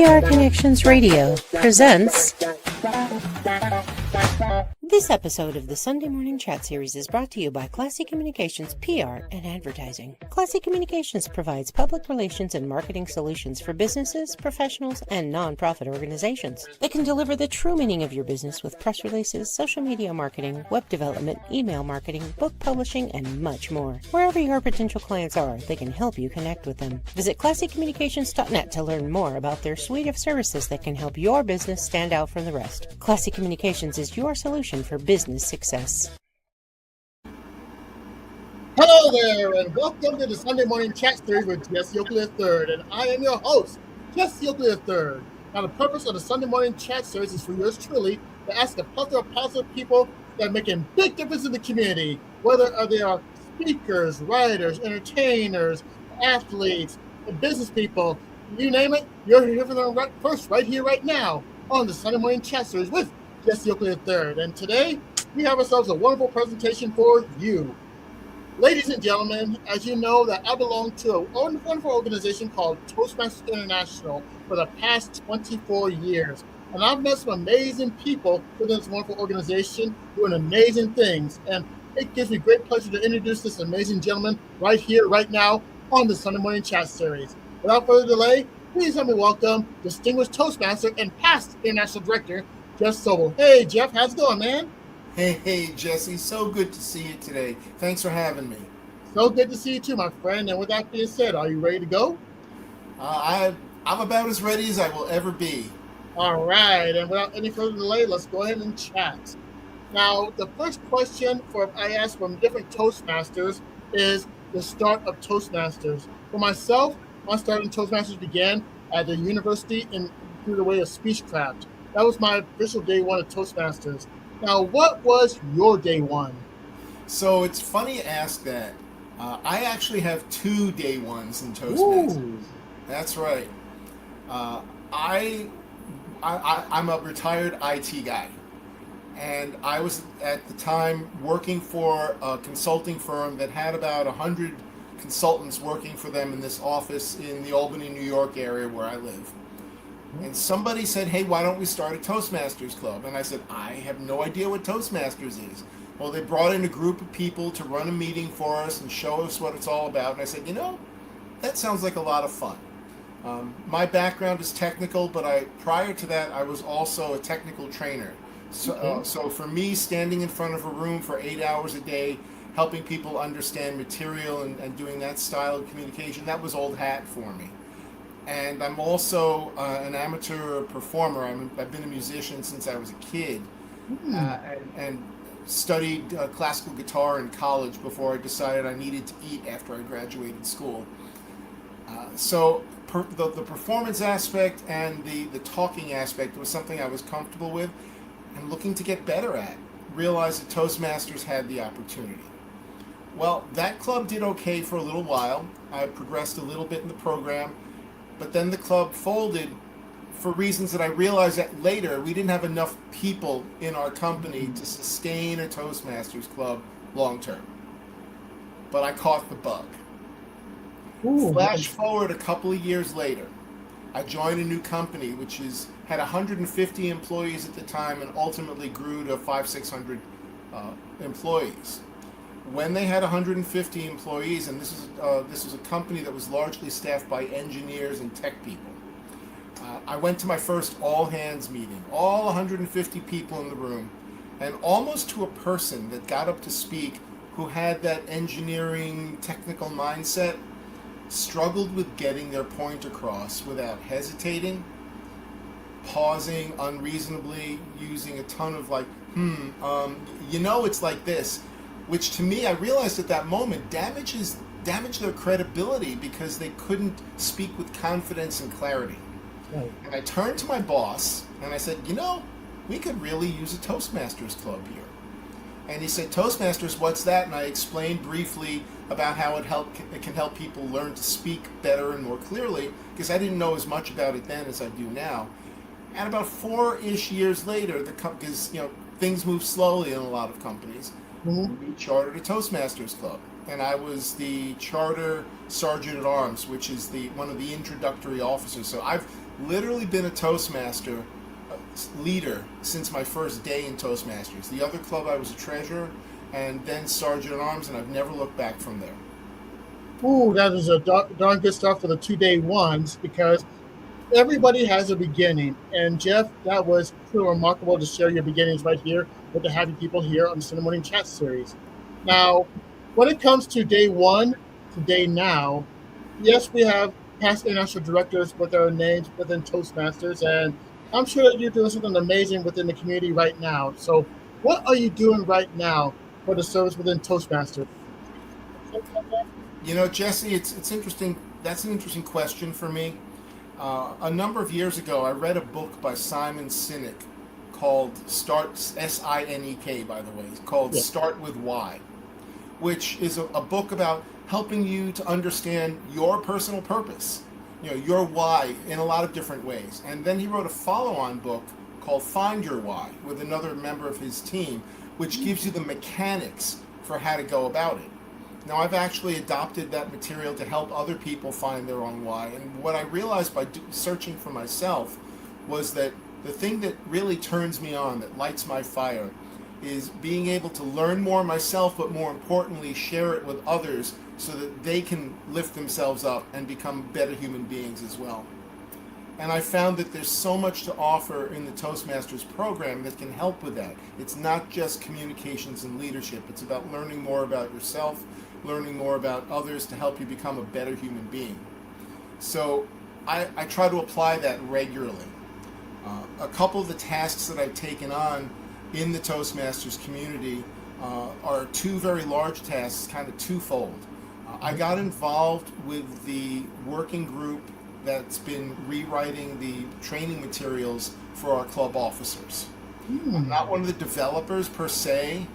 PR Connections Radio presents. This episode of the Sunday Morning Chat Series is brought to you by Classy Communications PR and Advertising. Classy Communications provides public relations and marketing solutions for businesses, professionals, and nonprofit organizations. They can deliver the true meaning of your business with press releases, social media marketing, web development, email marketing, book publishing, and much more. Wherever your potential clients are, they can help you connect with them. Visit classycommunications.net to learn more about their suite of services that can help your business stand out from the rest. Classy Communications is your solution for business success. Hello there, and welcome to the Sunday Morning Chat Series with Jesse Oakley III, and I am your host, Jesse Oakley III. Now, the purpose of the Sunday Morning Chat Series is for yours truly to ask a plethora of positive people that are making big difference in the community, whether they are speakers, writers, entertainers, athletes, business people, you name it, you're here for them right here, right now, on the Sunday Morning Chat Series with Jesse Oakley III. And today, we have ourselves a wonderful presentation for you. Ladies and gentlemen, as you know, that I belong to a wonderful organization called Toastmasters International for the past 24 years. And I've met some amazing people within this wonderful organization doing amazing things. And it gives me great pleasure to introduce this amazing gentleman right here, right now, on the Sunday Morning Chat Series. Without further delay, please help me welcome distinguished Toastmaster and past International Director, Jeff Sobel. Hey, Jeff, how's it going, man? Hey, Jesse. So good to see you today. Thanks for having me. So good to see you too, my friend. And with that being said, are you ready to go? I'm about as ready as I will ever be. All right. And without any further delay, let's go ahead and chat. Now, the first question I asked from different Toastmasters is the start of Toastmasters. For myself, my start in Toastmasters began at the university through the way of Speechcraft. That was my official day one of Toastmasters. Now, what was your day one? So it's funny you ask that. I actually have 2 day ones in Toastmasters. Ooh. That's right. I'm a retired IT guy. And I was, at the time, working for a consulting firm that had about 100 consultants working for them in this office in the Albany, New York area where I live. And somebody said, hey, why don't we start a Toastmasters club? And I said, I have no idea what Toastmasters is. Well, they brought in a group of people to run a meeting for us and show us what it's all about. And I said, that sounds like a lot of fun. My background is technical, but prior to that, I was also a technical trainer. So for me, standing in front of a room for 8 hours a day, helping people understand material and doing that style of communication, that was old hat for me. And I'm also an amateur performer. I've been a musician since I was a kid, and studied classical guitar in college before I decided I needed to eat after I graduated school. So the performance aspect and the talking aspect was something I was comfortable with and looking to get better at. Realized that Toastmasters had the opportunity. Well, that club did okay for a little while. I progressed a little bit in the program. But then the club folded for reasons that I realized that later we didn't have enough people in our company to sustain a Toastmasters club long term. But I caught the bug. Ooh. Flash forward a couple of years later, I joined a new company which had 150 employees at the time and ultimately grew to 500-600 employees. When they had 150 employees, and this was a company that was largely staffed by engineers and tech people, I went to my first all-hands meeting, all 150 people in the room, and almost to a person that got up to speak who had that engineering technical mindset, struggled with getting their point across without hesitating, pausing unreasonably, using a ton of it's like this. Which to me, I realized at that moment, damaged their credibility because they couldn't speak with confidence and clarity. Right. And I turned to my boss and I said, we could really use a Toastmasters club here. And he said, Toastmasters, what's that? And I explained briefly about how it can help people learn to speak better and more clearly, because I didn't know as much about it then as I do now. And about 4-ish years later, because things move slowly in a lot of companies, we chartered a Toastmasters club, and I was the charter sergeant at arms, which is one of the introductory officers. So literally been a Toastmaster leader since my first day in Toastmasters. The other club I was a treasurer and then sergeant at arms, and I've never looked back from there. Ooh, that is a darn good stuff for the 2-day ones, because everybody has a beginning. And Jeff, that was truly remarkable to share your beginnings right here with the happy people here on the Sunday Morning Chat series. Now, when it comes to day one to day now, yes, we have past international directors with their names within Toastmasters, and I'm sure that you're doing something amazing within the community right now. So, what are you doing right now for the service within Toastmasters? You know, Jesse, it's interesting. That's an interesting question for me. A number of years ago, I read a book by Simon Sinek called Start, Sinek, by the way, called Start with Why, which is a book about helping you to understand your personal purpose, you know, your why in a lot of different ways. And then he wrote a follow-on book called Find Your Why with another member of his team, which gives you the mechanics for how to go about it. Now, I've actually adopted that material to help other people find their own why. And what I realized by searching for myself was that the thing that really turns me on, that lights my fire, is being able to learn more myself, but more importantly, share it with others so that they can lift themselves up and become better human beings as well. And I found that there's so much to offer in the Toastmasters program that can help with that. It's not just communications and leadership. It's about learning more about yourself, learning more about others to help you become a better human being. So I try to apply that regularly. A couple of the tasks that I've taken on in the Toastmasters community are two very large tasks, kind of twofold. I got involved with the working group that's been rewriting the training materials for our club officers. I'm not one of the developers per se,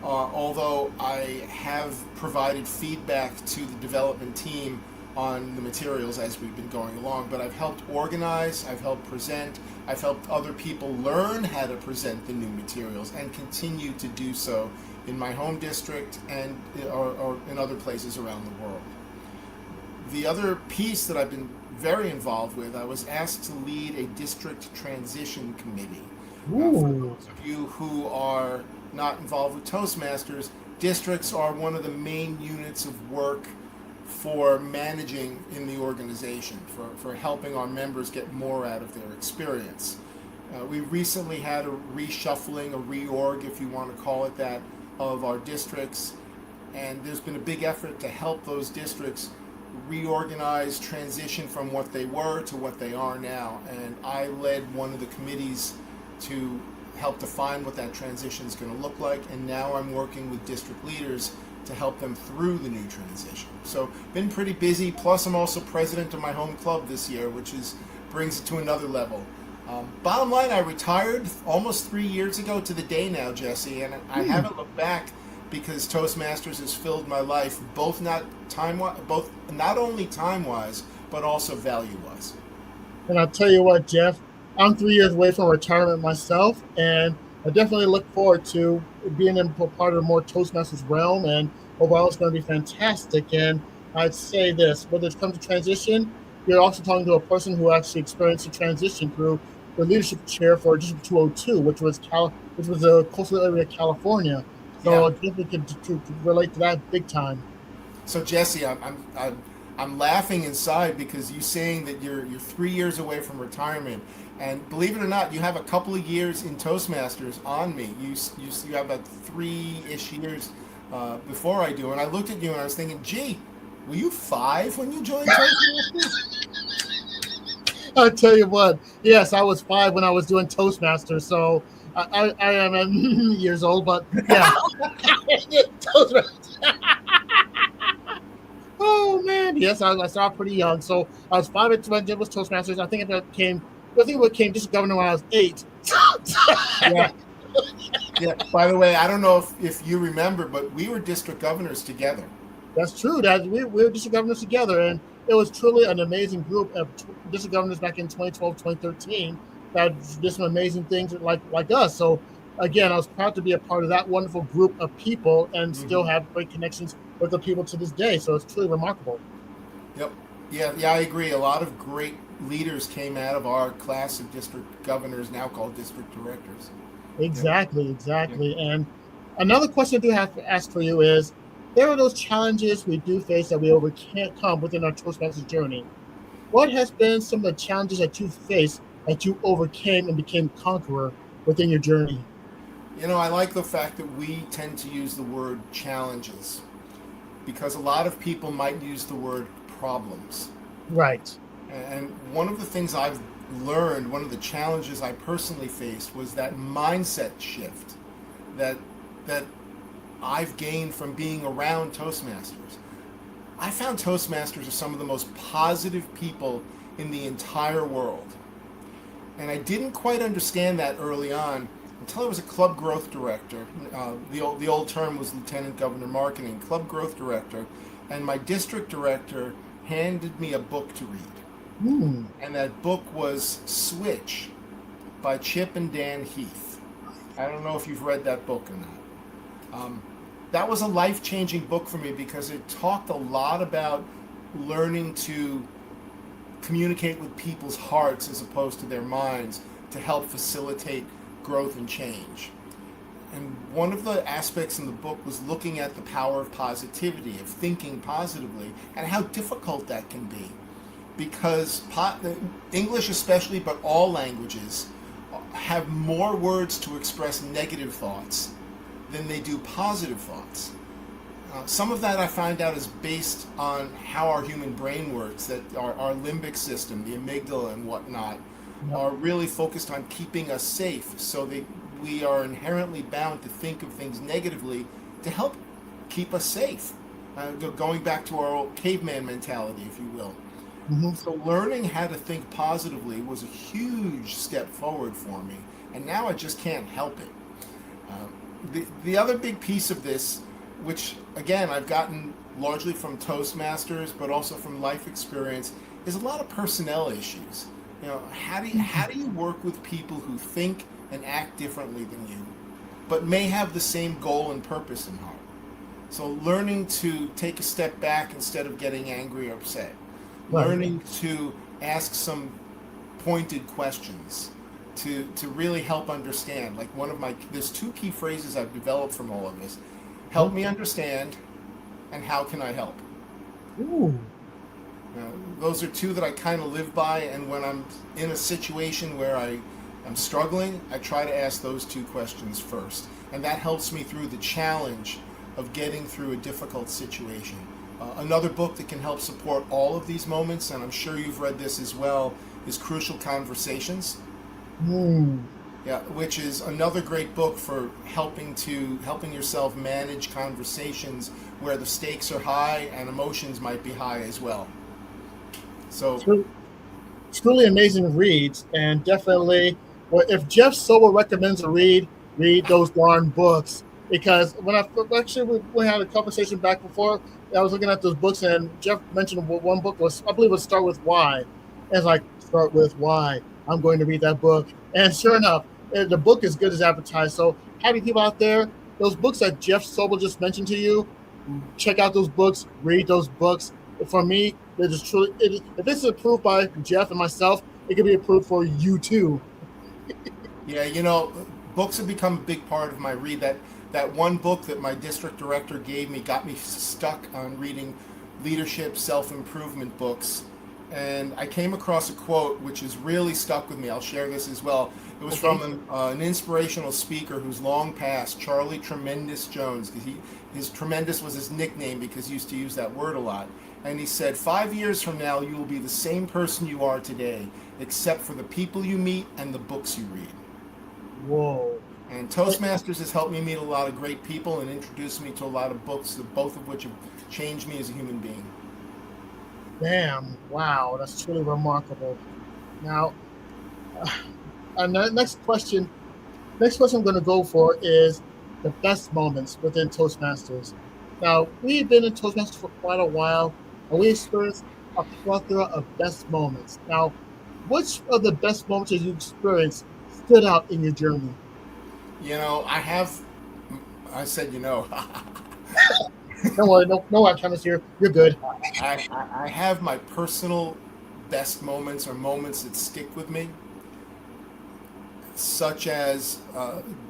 although I have provided feedback to the development team on the materials as we've been going along, but I've helped organize, I've helped present, I've helped other people learn how to present the new materials and continue to do so in my home district and or in other places around the world. The other piece that I've been very involved with, I was asked to lead a district transition committee. For those of you who are not involved with Toastmasters, districts are one of the main units of work for managing in the organization, for helping our members get more out of their experience. We recently had a reshuffling, a reorg, if you want to call it that, of our districts, and there's been a big effort to help those districts reorganize, transition from what they were to what they are now. And I led one of the committees to help define what that transition is going to look like, and now I'm working with district leaders to help them through the new transition. So been pretty busy, plus I'm also president of my home club this year, which brings it to another level. Bottom line, I retired almost 3 years ago to the day now, Jesse, and I haven't looked back because Toastmasters has filled my life, both not only time-wise, but also value-wise. And I'll tell you what, Jeff, I'm 3 years away from retirement myself, and I definitely look forward to being a part of the more Toastmasters realm, and overall it's going to be fantastic. And I'd say this, whether it comes to transition, you're also talking to a person who actually experienced a transition through the leadership chair for District 202, which was the coastal area of California. So I definitely could relate to that big time. So Jesse, I'm laughing inside because you saying that you're 3 years away from retirement, and believe it or not, you have a couple of years in Toastmasters on me. You have about 3-ish years before I do, and I looked at you and I was thinking, gee, were you 5 when you joined Toastmasters? I'll tell you what, yes, I was 5 when I was doing Toastmasters, so I am years old, but yeah. Oh man, yes, I started pretty young, so I was 5 when it was Toastmasters. I think it became district governor when I was 8. Yeah. Yeah. By the way, I don't know if you remember, but we were district governors together. That's true. That we were district governors together, and it was truly an amazing group of district governors back in 2012, 2013 that did some amazing things like us. So again, I was proud to be a part of that wonderful group of people and still have great connections with the people to this day. So it's truly remarkable. Yep. Yeah, I agree. A lot of great leaders came out of our class of district governors, now called district directors. Exactly, Yeah. exactly. And another question I do have to ask for you is, there are those challenges we do face that we overcome within our Toastmasters journey. What has been some of the challenges that you faced that you overcame and became conqueror within your journey? I like the fact that we tend to use the word challenges because a lot of people might use the word problems. Right. And one of the things I've learned, one of the challenges I personally faced was that mindset shift that that I've gained from being around Toastmasters. I found Toastmasters are some of the most positive people in the entire world. And I didn't quite understand that early on until I was a club growth director. The old term was Lieutenant Governor Marketing, club growth director. And my district director handed me a book to read. Hmm. And that book was Switch by Chip and Dan Heath. I don't know if you've read that book or not. That was a life-changing book for me because it talked a lot about learning to communicate with people's hearts as opposed to their minds to help facilitate growth and change. And one of the aspects in the book was looking at the power of positivity, of thinking positively, and how difficult that can be. Because English especially, but all languages, have more words to express negative thoughts than they do positive thoughts. Some of that I find out is based on how our human brain works, that our limbic system, the amygdala and whatnot, are really focused on keeping us safe, so that we are inherently bound to think of things negatively to help keep us safe. Going back to our old caveman mentality, if you will. Mm-hmm. So learning how to think positively was a huge step forward for me, and now I just can't help it. The other big piece of this, which again I've gotten largely from Toastmasters, but also from life experience, is a lot of personnel issues. How do you work with people who think and act differently than you, but may have the same goal and purpose in heart? So learning to take a step back instead of getting angry or upset. Right. Learning to ask some pointed questions to really help understand. Like there's two key phrases I've developed from all of this. Help me understand, and how can I help? Ooh. Those are two that I kind of live by, and when I'm in a situation where I'm struggling, I try to ask those two questions first. And that helps me through the challenge of getting through a difficult situation. Another book that can help support all of these moments, and I'm sure you've read this as well, is Crucial Conversations. Yeah, which is another great book for helping yourself manage conversations where the stakes are high and emotions might be high as well. So Truly amazing reads, and definitely, well, if Jeff Sobel recommends a read those darn books. Because when we had a conversation back before, I was looking at those books, and Jeff mentioned one book was, I believe, it was Start With Why. And it's like, Start With Why. I'm going to read that book. And sure enough, the book is good as advertised. So having people out there, those books that Jeff Sobel just mentioned to you, check out those books, read those books. For me, it is truly, if this is approved by Jeff and myself, it can be approved for you too. Yeah, books have become a big part of my read. That one book that my district director gave me got me stuck on reading leadership, self-improvement books. And I came across a quote which has really stuck with me. I'll share this as well. It was from an inspirational speaker who's long passed, Charlie Tremendous Jones. His Tremendous was his nickname because he used to use that word a lot. And he said, 5 years from now, you will be the same person you are today, except for the people you meet and the books you read. Whoa. And Toastmasters has helped me meet a lot of great people and introduced me to a lot of books, both of which have changed me as a human being. Damn. Wow. That's truly remarkable. Now, next question I'm going to go for is the best moments within Toastmasters. Now, we've been in Toastmasters for quite a while, and we experienced a plethora of best moments. Now, which of the best moments that you experienced stood out in your journey? I said, Don't worry, no chemist here. You're good. I have my personal best moments or moments that stick with me, such as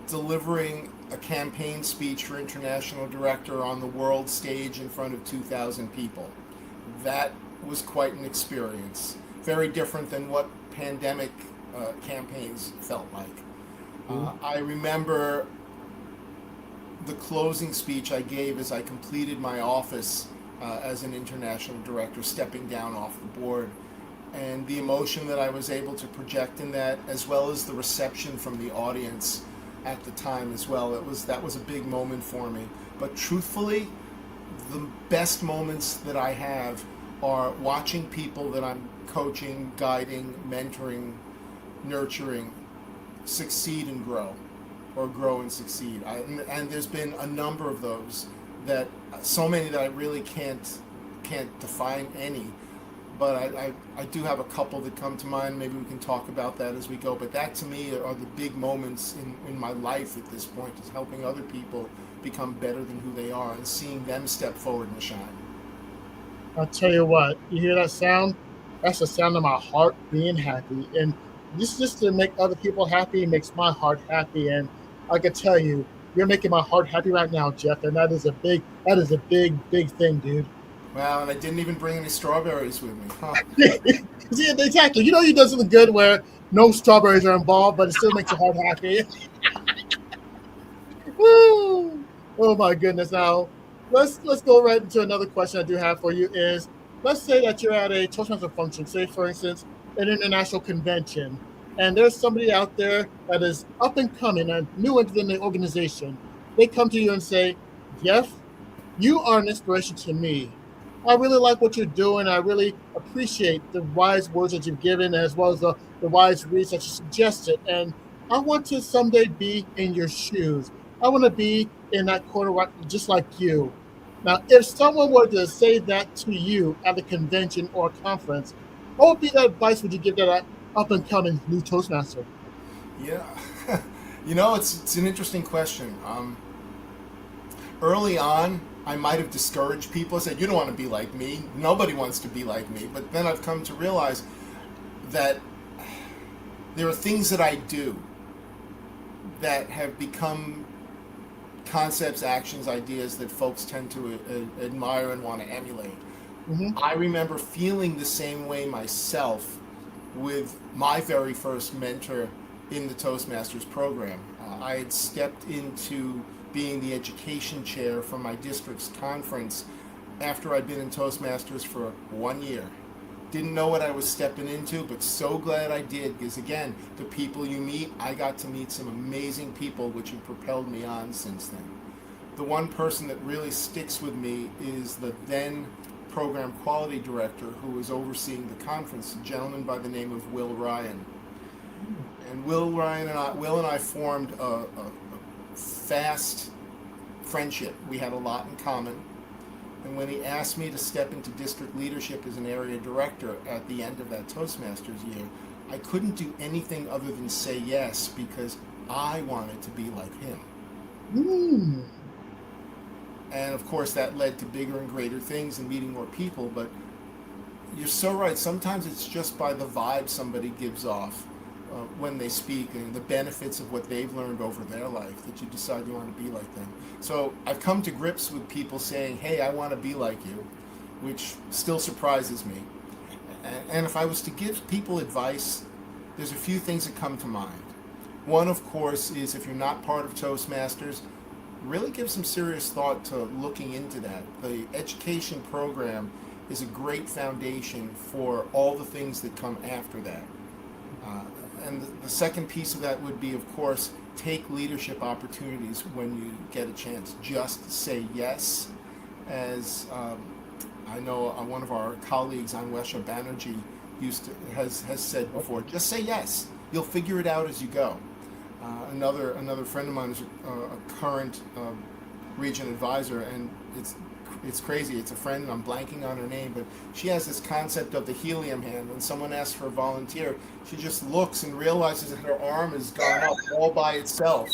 delivering a campaign speech for international director on the world stage in front of 2,000 people. That was quite an experience. Very different than what pandemic campaigns felt like. I remember the closing speech I gave as I completed my office as an international director, stepping down off the board, and the emotion that I was able to project in that, as well as the reception from the audience at the time as well. That was a big moment for me. But truthfully, the best moments that I have are watching people that I'm coaching, guiding, mentoring, nurturing succeed and grow, or grow and succeed. And there's been a number of those, that so many that I really can't define any. But I do have a couple that come to mind. Maybe we can talk about that as we go. But that, to me, are the big moments in my life at this point, is helping other people become better than who they are and seeing them step forward and shine. I'll tell you what, you hear that sound? That's the sound of my heart being happy. And this just to make other people happy makes my heart happy. And I can tell you, you're making my heart happy right now, Jeff. And that is a big thing, dude. Wow, and I didn't even bring any strawberries with me. Huh. See, exactly. You know, you do something good where no strawberries are involved, but it still makes your heart happy. Woo! Oh my goodness! Now, let's go right into another question I do have for you. Is, let's say that you're at a Toastmaster function, say for instance an international convention, and there's somebody out there that is up and coming and new into the organization. They come to you and say, Jeff, you are an inspiration to me. I really like what you're doing. I really appreciate the wise words that you've given, as well as the wise reads that you suggested. And I want to someday be in your shoes. I want to be in that corner just like you. Now, if someone were to say that to you at a convention or a conference, what would be the advice would you give to that up-and-coming new Toastmaster? Yeah, it's an interesting question. Early on, I might have discouraged people. I said, you don't want to be like me. Nobody wants to be like me. But then I've come to realize that there are things that I do that have become concepts, actions, ideas that folks tend to admire and want to emulate. Mm-hmm. I remember feeling the same way myself with my very first mentor in the Toastmasters program. I had stepped into being the education chair for my district's conference after I'd been in Toastmasters for 1 year. Didn't know what I was stepping into, but so glad I did, because again, the people you meet, I got to meet some amazing people which have propelled me on since then. The one person that really sticks with me is the then program quality director who was overseeing the conference, a gentleman by the name of Will Ryan. And Will and I formed a fast friendship. We had a lot in common. And when he asked me to step into district leadership as an area director at the end of that Toastmasters year, I couldn't do anything other than say yes, because I wanted to be like him. Mm. And of course that led to bigger and greater things and meeting more people. But you're so right. Sometimes it's just by the vibe somebody gives off when they speak, and the benefits of what they've learned over their life, that you decide you want to be like them. So I've come to grips with people saying, hey, I want to be like you, which still surprises me. And if I was to give people advice, there's a few things that come to mind. One, of course, is if you're not part of Toastmasters, really give some serious thought to looking into that. The education program is a great foundation for all the things that come after that. And the second piece of that would be, of course, take leadership opportunities when you get a chance. Just say yes. As I know one of our colleagues, Anwesha Banerjee, has said before, just say yes. You'll figure it out as you go. Another friend of mine is a current region advisor, and it's crazy. It's a friend, and I'm blanking on her name, but she has this concept of the helium hand. When someone asks for a volunteer, she just looks and realizes that her arm has gone up all by itself.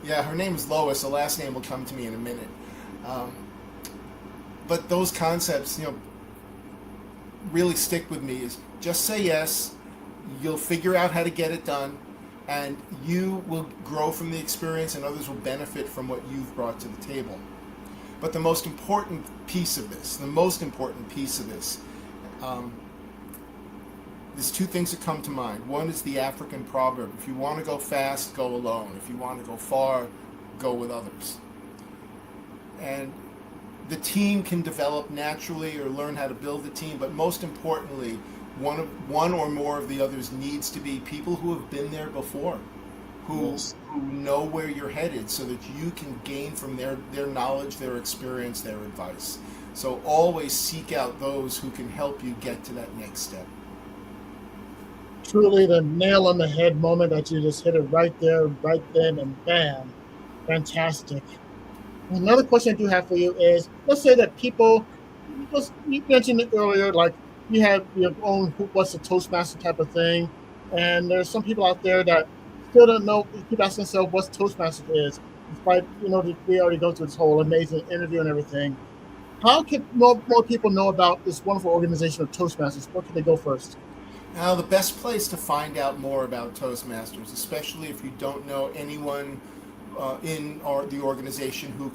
Yeah, her name is Lois. The last name will come to me in a minute. But those concepts, really stick with me is just say yes. You'll figure out how to get it done, and you will grow from the experience, and others will benefit from what you've brought to the table. But the most important piece of this, there's two things that come to mind. One is the African proverb: if you want to go fast, go alone. If you want to go far, go with others. And the team can develop naturally or learn how to build a team, but most importantly, one or more of the others needs to be people who have been there before, who know where you're headed, so that you can gain from their knowledge, their experience, their advice. So always seek out those who can help you get to that next step. Truly the nail on the head moment that you just hit it right there, right then, and bam. Fantastic. Another question I do have for you is, let's say that people, you mentioned it earlier, like you have your own what's a Toastmaster type of thing, and there's some people out there that still don't know, keep asking themselves what Toastmaster is, despite, we already go through this whole amazing interview and everything. How can more people know about this wonderful organization of Toastmasters? Where can they go first? Now, the best place to find out more about Toastmasters, especially if you don't know anyone in the organization who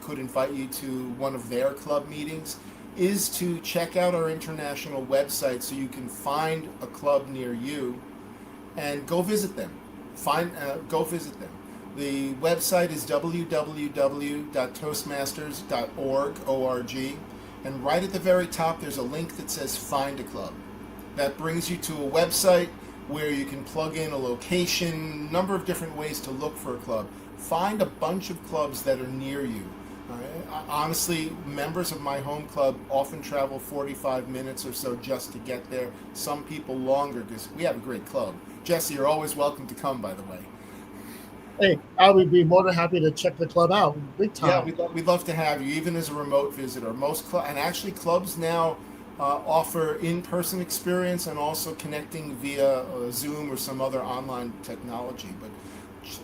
could invite you to one of their club meetings, is to check out our international website so you can find a club near you and go visit them. Go visit them. The website is www.toastmasters.org, and right at the very top there's a link that says Find a Club. That brings you to a website where you can plug in a location, number of different ways to look for a club. Find a bunch of clubs that are near you. Honestly, members of my home club often travel 45 minutes or so just to get there. Some people longer, because we have a great club. Jesse, you're always welcome to come, by the way. Hey, I would be more than happy to check the club out, big time. Yeah, we'd love to have you, even as a remote visitor. And actually clubs now offer in-person experience and also connecting via Zoom or some other online technology. But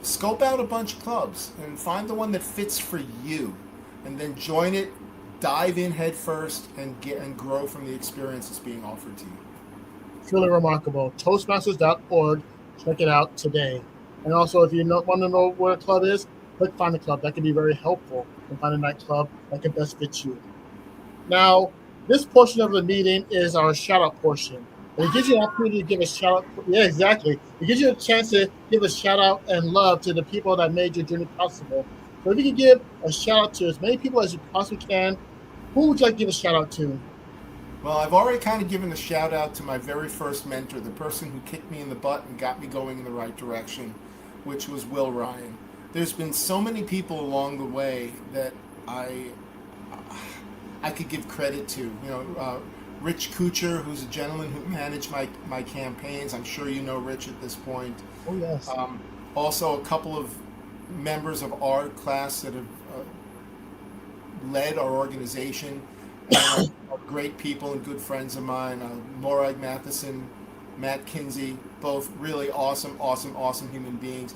scope out a bunch of clubs and find the one that fits for you, and then join it, dive in head first, and grow from the experience that's being offered to you. Truly remarkable. Toastmasters.org. Check it out today. And also, if you want to know where a club is, click Find a Club. That can be very helpful in finding that club that can best fit you. Now, this portion of the meeting is our shout-out portion. It gives you an opportunity to give a shout-out. Yeah, exactly. It gives you a chance to give a shout-out and love to the people that made your journey possible. So if you can give a shout-out to as many people as you possibly can, who would you like to give a shout-out to? Well, I've already kind of given a shout-out to my very first mentor, the person who kicked me in the butt and got me going in the right direction, which was Will Ryan. There's been so many people along the way that I could give credit to. Rich Kuchar, who's a gentleman who managed my campaigns. I'm sure you know Rich at this point. Oh, yes. Also, a couple of members of our class that have led our organization, and are great people and good friends of mine. Morag Matheson, Matt Kinsey, both really awesome human beings.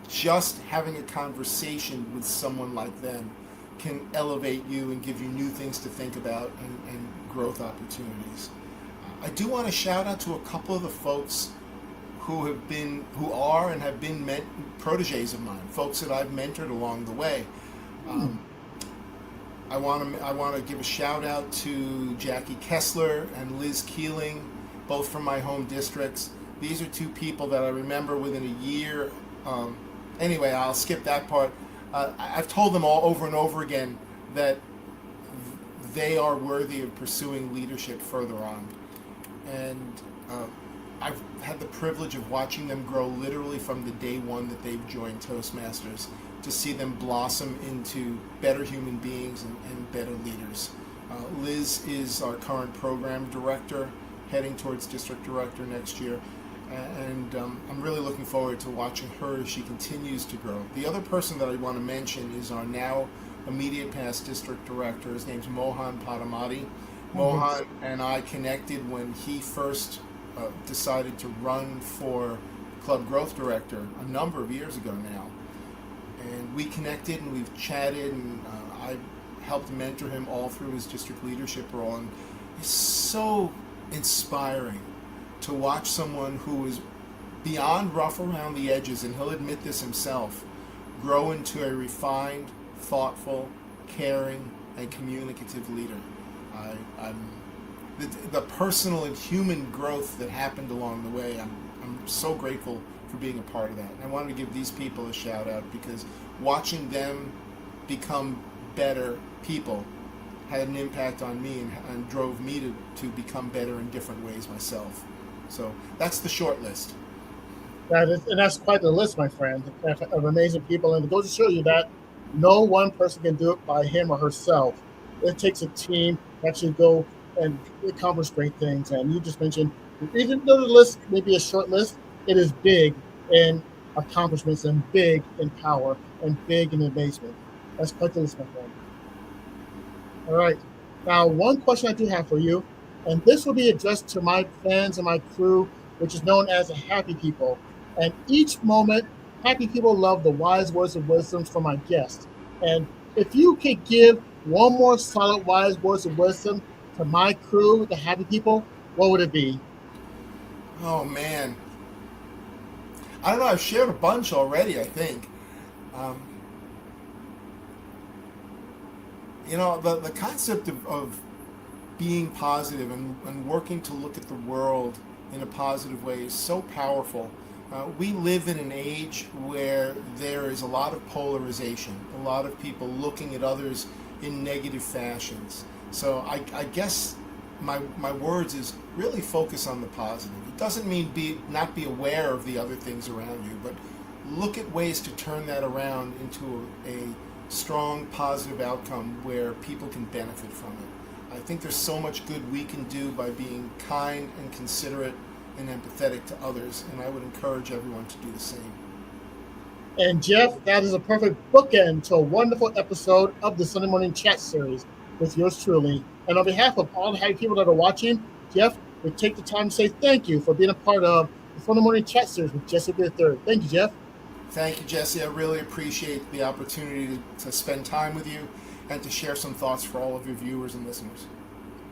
Just having a conversation with someone like them can elevate you and give you new things to think about and growth opportunities. I do want to shout out to a couple of the folks who are and have been proteges of mine, folks that I've mentored along the way. I want to give a shout out to Jackie Kessler and Liz Keeling, both from my home districts. These are two people that I remember within a year. Anyway, I'll skip that part. I've told them all over and over again that they are worthy of pursuing leadership further on. And I've had the privilege of watching them grow literally from the day one that they've joined Toastmasters, to see them blossom into better human beings and better leaders. Liz is our current program director, heading towards district director next year. And I'm really looking forward to watching her as she continues to grow. The other person that I want to mention is our now immediate past district director. His name's Mohan Padamati. Mohan and I connected when he first decided to run for club growth director a number of years ago now. And we connected and we've chatted, and I helped mentor him all through his district leadership role. And he's so inspiring to watch someone who is beyond rough around the edges, and he'll admit this himself, grow into a refined, thoughtful, caring, and communicative leader. The personal and human growth that happened along the way, I'm so grateful for being a part of that. And I wanted to give these people a shout out because watching them become better people had an impact on me and drove me to become better in different ways myself. So that's the short list. And that's quite the list, my friend, of amazing people. And it goes to show you that no one person can do it by him or herself. It takes a team to actually go and accomplish great things. And you just mentioned, even though the list may be a short list, it is big in accomplishments and big in power and big in amazement. That's quite the list, my friend. All right. Now, one question I do have for you, and this will be addressed to my fans and my crew, which is known as the Happy People. And each moment, Happy People love the wise words of wisdom from my guests. And if you could give one more solid wise words of wisdom to my crew, the Happy People, what would it be? Oh, man. I don't know. I've shared a bunch already, I think. The concept of being positive and working to look at the world in a positive way is so powerful. We live in an age where there is a lot of polarization, a lot of people looking at others in negative fashions. So I guess my words is really focus on the positive. It doesn't mean not be aware of the other things around you, but look at ways to turn that around into a strong, positive outcome where people can benefit from it. I think there's so much good we can do by being kind and considerate and empathetic to others, and I would encourage everyone to do the same. And Jeff, that is a perfect bookend to a wonderful episode of the Sunday Morning Chat Series with yours truly. And on behalf of all the happy people that are watching, Jeff, we take the time to say thank you for being a part of the Sunday Morning Chat Series with Jesse III. Thank you, Jeff. Thank you, Jesse. I really appreciate the opportunity to spend time with you and to share some thoughts for all of your viewers and listeners.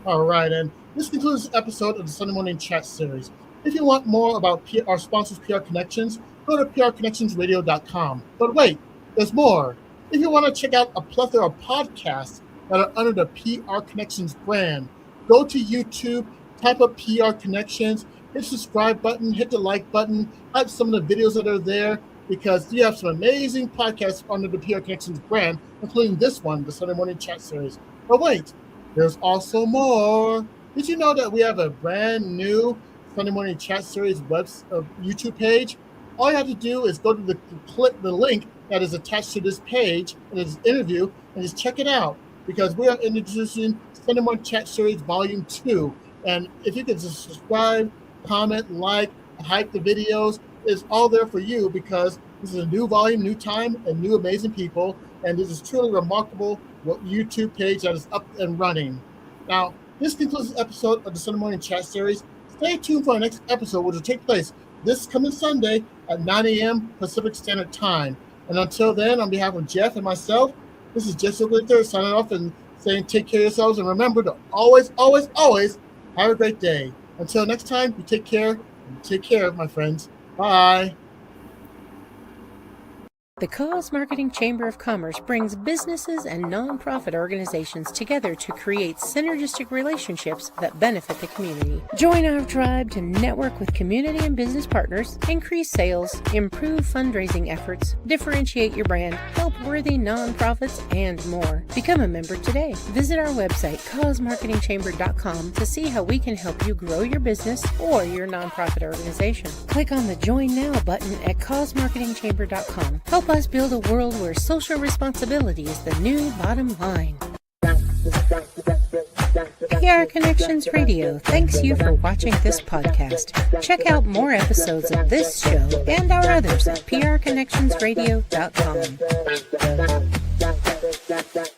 All right, and this concludes this episode of the Sunday Morning Chat Series. If you want more about our sponsors, PR Connections, go to prconnectionsradio.com. But wait, there's more. If you want to check out a plethora of podcasts that are under the PR Connections brand, go to YouTube, type up PR Connections, hit the subscribe button, hit the like button, like some of the videos that are there, because you have some amazing podcasts under the PR Connections brand, including this one, the Sunday Morning Chat Series. But wait, there's also more. Did you know that we have a brand new Sunday Morning Chat Series YouTube page? All you have to do is go to click the link that is attached to this page in this interview and just check it out, because we are introducing Sunday Morning Chat Series Volume 2. And if you can just subscribe, comment, like, hype the videos, it's all there for you, because this is a new volume, new time, and new amazing people. And this is truly remarkable YouTube page that is up and running. Now, this concludes this episode of the Sunday Morning Chat Series. Stay tuned for our next episode, which will take place this coming Sunday at 9 a.m. Pacific Standard Time. And until then, on behalf of Jeff and myself, this is Jesse III signing off and saying take care of yourselves, and remember to always, always, always have a great day. Until next time, you take care, and take care, my friends. Bye. The Cause Marketing Chamber of Commerce brings businesses and nonprofit organizations together to create synergistic relationships that benefit the community. Join our tribe to network with community and business partners, increase sales, improve fundraising efforts, differentiate your brand, help worthy nonprofits, and more. Become a member today. Visit our website, causemarketingchamber.com, to see how we can help you grow your business or your nonprofit organization. Click on the Join Now button at causemarketingchamber.com. Help us build a world where social responsibility is the new bottom line. PR Connections Radio thanks you for watching this podcast. Check out more episodes of this show and our others at prconnectionsradio.com.